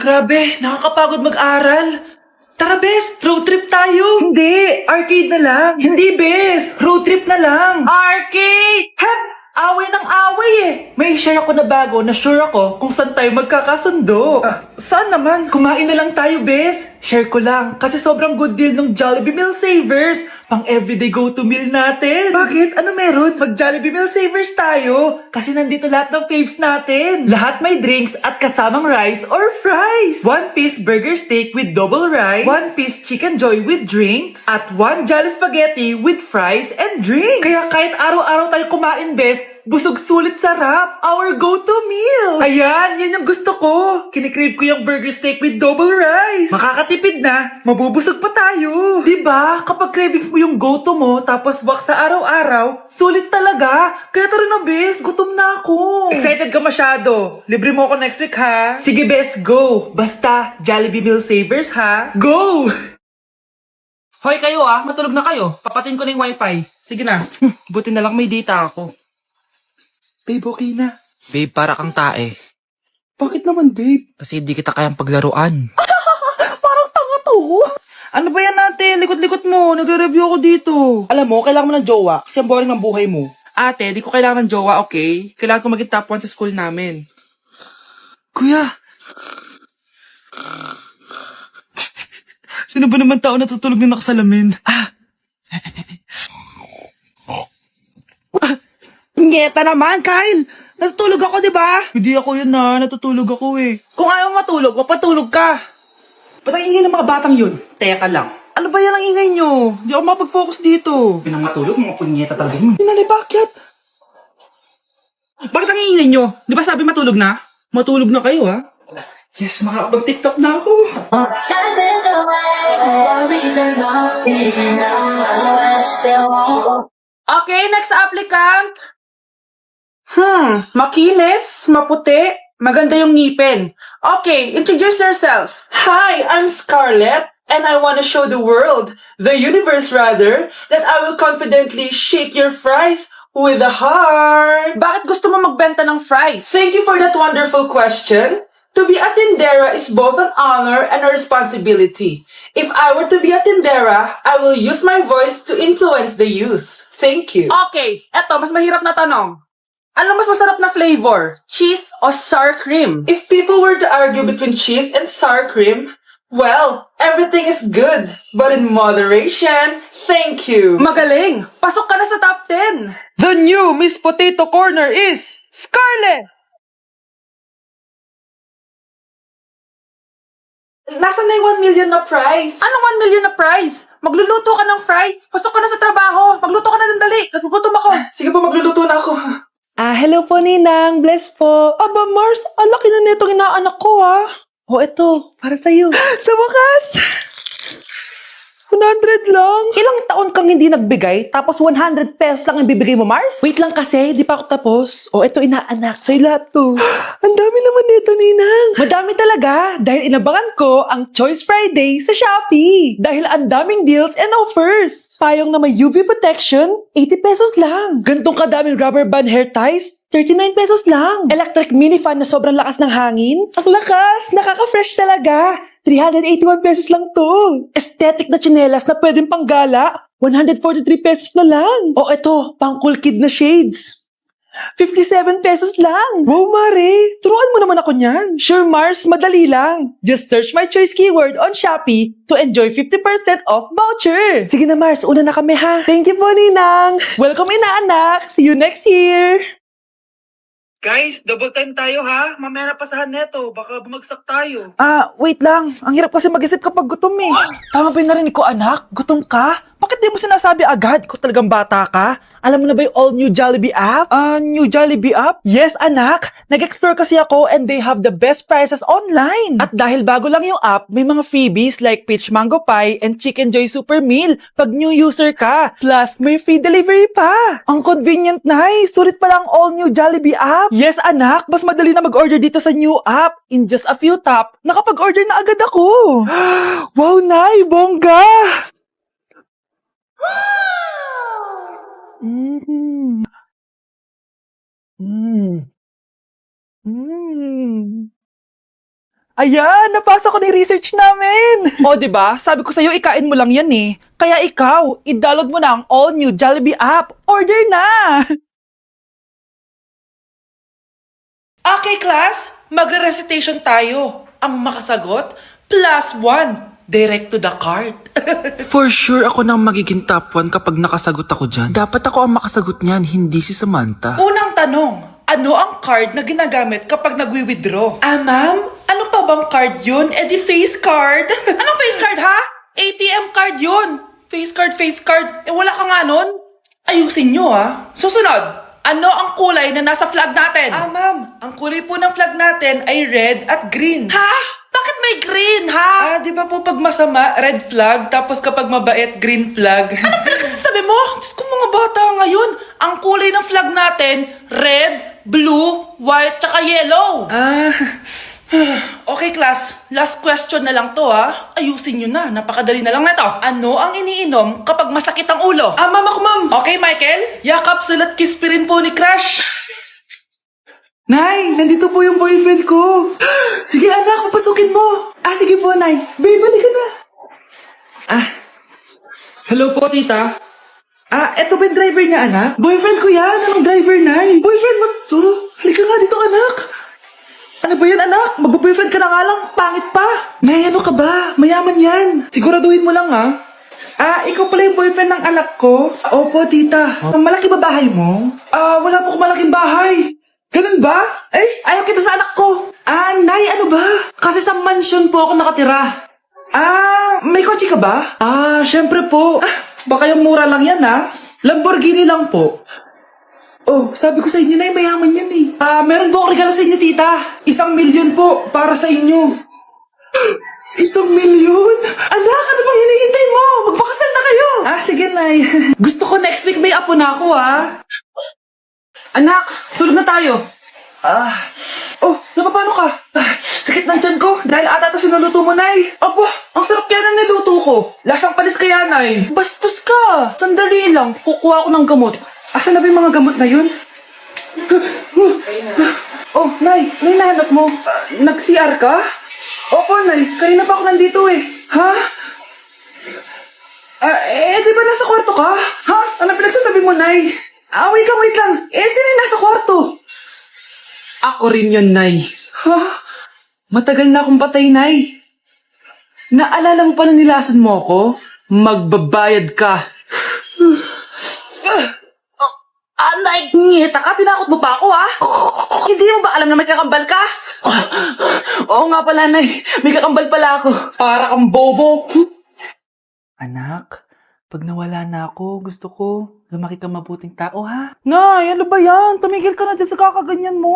Grabe, nakakapagod mag-aral. Tara, Bes, road trip tayo. Hindi, arcade na lang. Hindi, Bes, road trip na lang. Arcade! Hep, away ng away eh. May share ako na bago na sure ako kung saan tayo magkakasundo. Saan naman? Kumain na lang tayo, Bes. Share ko lang, kasi sobrang good deal ng Jollibee Meal Savers. Pang everyday go-to meal natin. Bakit? Ano meron? Mag Jollibee Meal Savers tayo. Kasi nandito lahat ng faves natin. Lahat may drinks at kasamang rice or fries. 1-piece burger steak with double rice. 1-piece chicken joy with drinks. At 1 Jolly Spaghetti with fries and drinks. Kaya kahit araw-araw tayo kumain, Bes, busog sulit sarap. Our go-to meal. Ayan, yan yung gusto ko. Kinikrave ko yung burger steak with double rice. Makakatipid na, mabubusog pa tayo. Diba? Kapag cravings mo yung go-to mo, tapos wak sa araw-araw, sulit talaga. Kaya tara na, Bes, gutom na ako. Excited ka masyado. Libre mo ako next week, ha? Sige, Bes, go. Basta, Jollibee Meal Savers, ha? Go! Hoy kayo matulog na kayo. Papatin ko na yung wifi. Sige na. Buti na lang may data ako. Babe, okay na. Babe, para kang tae. Bakit naman, babe? Kasi di kita kayang paglaruan. Parang tanga to. Ano ba yan ate? Likot-likot mo. Nagre-review ako dito. Alam mo, kailangan mo ng jowa kasi ang boring ng buhay mo. Ate, di ko kailangan ng jowa, okay? Kailangan ko maging top 1 sa school namin. Kuya. Sino ba naman tao natutulog na nakasalamin? Ngeta naman, Kyle! Natutulog ako, di ba? Hindi ako yun natutulog ako eh. Kung ayaw matulog, mapatulog ka. Ba't ang ingay ng mga batang yun? Teka lang. Ano ba yan ang ingay nyo? Hindi ako mapag-focus dito. Pinang matulog, mga punyeta talaga yun. Sinali, bakit? Bakit ang ingay nyo? Di ba sabi matulog na? Matulog na kayo, ha? Yes, makakapag-tiktok na ako. Okay, next applicant. Makinis, maputi, maganda yung ngipin. Okay, introduce yourself. Hi, I'm Scarlett, and I want to show the world, the universe rather, that I will confidently shake your fries with a heart. Bakit gusto mo magbenta ng fries? Thank you for that wonderful question. To be a tindera is both an honor and a responsibility. If I were to be a tindera, I will use my voice to influence the youth. Thank you. Okay, eto, mas mahirap na tanong. Ano mas masarap na flavor? Cheese o sour cream? If people were to argue between cheese and sour cream, well, everything is good, but in moderation. Thank you. Magaling! Pasok ka na sa top 10! The new Miss Potato Corner is Scarlett! Nasaan na yung 1 million na prize? Anong 1 million na prize? Magluluto ka ng fries. Pasok ka na sa trabaho. Magluto ka na ng dali. Nagugutom ako. Sige po, magluluto na ako. Hello po, Ninang. Bless po. Aba, Mars, ang laki na netong inaanak ko, ha? O, eto, para sa'yo. Sa wakas! 100 lang. Ilang taon kang hindi nagbigay, tapos 100 pesos lang ang bibigay mo, Mars? Wait lang kasi, di pa ako tapos. O, eto, inaanak. Sa'yo lahat to. Ang dami naman nito, Ninang. Madami talaga, dahil inabangan ko ang Choice Friday sa Shopee. Dahil ang daming deals and offers. Payong na may UV protection, 80 pesos lang. Gantong kadaming rubber band hair ties, 39 pesos lang. Electric mini fan na sobrang lakas ng hangin. Ang lakas, nakaka-fresh talaga. 381 pesos lang to. Aesthetic na tsinelas na pwedeng panggala, 143 pesos na lang. O eto, pang cool kid na shades. 57 pesos lang. Wow, Mare, turuan mo naman ako niyan. Sure, Mars, madali lang. Just search my choice keyword on Shopee to enjoy 50% off voucher. Sige na, Mars, una na kami ha. Thank you po, Ninang. Welcome, inaanak. See you next year. Guys, double time tayo ha. Mamaya na pasahan neto, baka bumagsak tayo. Wait lang. Ang hirap kasi mag-isip kapag gutom eh. Tama ba yung narinig ko, anak? Gutom ka? Bakit di mo sinasabi agad? Ikaw talagang bata ka? Alam mo na ba yung all new Jollibee app? New Jollibee app? Yes, anak. Nag-explore kasi ako and they have the best prices online. At dahil bago lang yung app, may mga freebies like peach mango pie and chicken joy super meal pag new user ka. Plus, may free delivery pa. Ang convenient, nice. Sulit pala ang all new Jollibee app. Yes, anak. Mas madali na mag-order dito sa new app. In just a few tap, nakapag-order na agad ako. Wow, Nay! Bongga! Mm. Mm. Mm. Ayan, napasa ko na yung research namin. O, diba? Sabi ko sa'yo, ikain mo lang yan eh. Kaya ikaw, i-download mo na ang all-new Jollibee app. Order na! Okay, class. Magre-recitation tayo. Ang makasagot, +1. Direct to the card. For sure ako nang magiging top 1 kapag nakasagot ako dyan. Dapat ako ang makasagot niyan, hindi si Samantha. Unang tanong, ano ang card na ginagamit kapag nagwi-withdraw? Ah, ma'am? Ano pa bang card yun? Eh di face card. Anong face card, ha? ATM card yun. Face card, face card. Eh wala ka nga nun? Ayusin nyo, ha? Susunod, ano ang kulay na nasa flag natin? Ah, ma'am, ang kulay po ng flag natin ay red at green. Ha? Bakit may green, ha? Ah, di ba po pag masama, red flag, tapos kapag mabait, green flag? Ano pinagsasabi mo? Diyos ko mga bata ngayon, ang kulay ng flag natin, red, blue, white, tsaka yellow. Ah, okay class, last question na lang to ha. Ayusin nyo na, napakadali na lang neto. Ano ang iniinom kapag masakit ang ulo? Ah, ma'am ako ma'am. Okay Michael, yakap, sulat, kiss pa rin po ni Crush. Nay, nandito po yung boyfriend ko. Sige anak, papasukin mo. Ah, sige po, Nay. Babe, balik ka na. Ah, hello po, tita. Ah, eto ba yung driver niya, anak? Boyfriend ko yan. Anong driver, Nay? Boyfriend mo to? Halika nga dito, anak. Ano ba yan, anak? Magbo-boyfriend ka na nga lang. Pangit pa. Nay, ano ka ba? Mayaman yan. Siguraduhin mo lang, ha? Ah, ikaw pala yung boyfriend ng anak ko? Opo, tita. Malaki ba bahay mo? Ah, wala po akong malaking bahay. Ganun ba? Eh, ayaw kita sa anak ko. Ah, Nay, ano ba? Kasi sa mansion po ako nakatira. Ah, may kotse ka ba? Ah, syempre po. Ah, baka yung mura lang yan, ha? Lamborghini lang po. Oh, sabi ko sa inyo, Nay, mayaman yan eh. Ah, meron po akong regalo sa inyo, tita. 1,000,000 po, para sa inyo. 1,000,000? Anak, ano bang hinihintay mo? Magpakasal na kayo. Ah, sige, Nay. Gusto ko next week may apo na ako, ha? Anak, tulog na tayo. Ah. Oh, napapano ka? Ah, sakit ng tiyan ko dahil ata ito sinuluto mo, Nay. Aba, ang sarap kaya ng niluto ko. Lasang panis kaya, Nay. Bastos ka. Sandali lang, kukuha ko ng gamot. Asan na ba yung mga gamot na yun? Oh, Nay, ano yung nahanap mo? Nag-CR ka? Opo, Nay. Kanina pa ako nandito eh. Ha? Di ba nasa kwarto ka? Ha? Ano pinagsasabi mo, Nay? Ah, wait lang. Sino yung nasa kwarto? Ako rin yun, Nay. Ha? Matagal na akong patay, Nay. Naalala mo pa na nilason mo ako? Magbabayad ka. Nay, ngita ka? Tinakot mo pa ako, ha? Hindi mo ba alam na may kakambal ka? Oo nga pala, Nay. May kakambal pala ako. Para kang bobo. Anak, pag nawala na ako, gusto ko lumaki kang mabuting tao, ha? Nay, ano ba yan? Tumigil ka na dyan sa kakaganyan mo.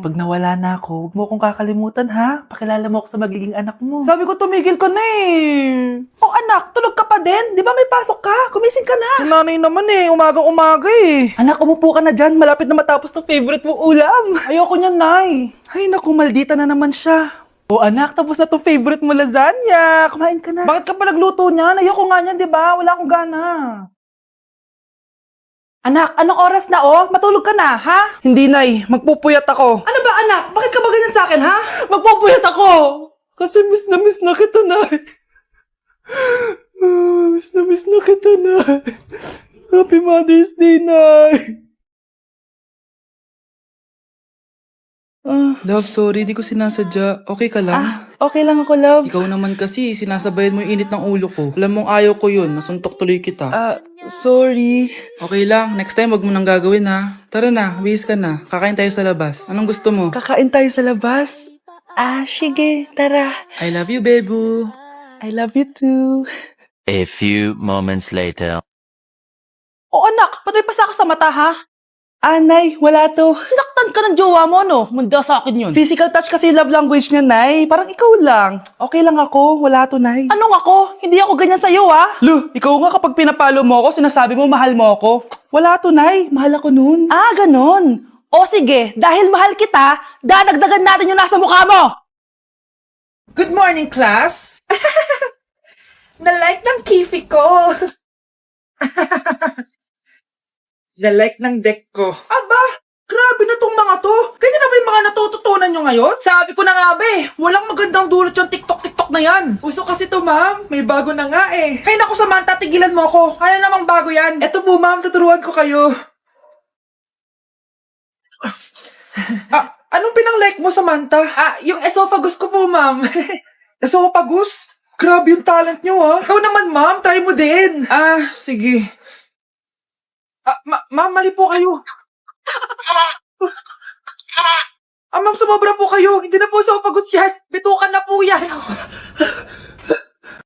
Pag nawala na ako, huwag mo akong kakalimutan, ha? Pakilala mo ako sa magiging anak mo. Sabi ko, tumigil ka na eh. Oh, anak, tulog ka pa din? Di ba may pasok ka? Gumising ka na. Si nanay naman eh, umagang-umaga eh. Anak, umupo ka na dyan. Malapit na matapos ng favorite mong ulam. Ayoko niyan, Nay. Ay, naku, maldita na naman siya. Oh anak, tapos na to favorite mo lasagna. Kumain ka na. Bakit ka pa nagluto niyan? Ayoko nga niyan, di ba? Wala akong gana. Anak, anong oras na oh? Matulog ka na, ha? Hindi, Nay. Magpupuyat ako. Ano ba, anak? Bakit ka ba ganyan sa akin, ha? Magpupuyat ako! Kasi miss na kita, Nay. Miss na kita, Nay. Happy Mother's Day, Nay. Love, sorry, di ko sinasadya. Okay ka lang? Okay lang ako, love. Ikaw naman kasi, sinasabayan mo yung init ng ulo ko. Alam mong ayaw ko yun, nasuntok tuloy kita. Sorry. Okay lang, next time wag mo nang gagawin ha. Tara na, bihis ka na. Kakain tayo sa labas. Anong gusto mo? Kakain tayo sa labas. Ah, sige, tara. I love you, Bebu. I love you too. A few moments later. Oh anak, patuloy pa sa sa mata ha? Nay, wala to. Sinaktan ka ng jowa mo, no? Manda sa akin yun. Physical touch kasi yung love language niya, Nay. Parang ikaw lang. Okay lang ako, wala to, Nay. Anong ako? Hindi ako ganyan sa'yo, ha? Lu, ikaw nga kapag pinapalo mo ako, sinasabi mo mahal mo ako. Wala to, Nay. Mahal ako nun. Ah, ganon. O sige, dahil mahal kita, dadagdagan natin yung nasa mukha mo. Good morning, class. Na-like ng kifi ko. Na-like ng deck ko. Aba, grabe na tong mga to. Ganyan na ba yung mga mga natututunan nyo ngayon? Sabi ko na nga ba walang magandang dulot yung TikTok na yan. Uso kasi to ma'am, may bago na nga eh. Hay naku Samantha, tigilan mo ako. Ano namang bago yan? Eto po ma'am, tuturuan ko kayo. Anong pinang-like mo Samantha? Yung esophagus ko po ma'am. Esophagus? Grabe yung talent nyo Ikaw naman ma'am, try mo din. Sige. Ma'am, mali po kayo. Ma'am, sumobra po kayo. Hindi na po esophagus yan. Bitukan na po yan.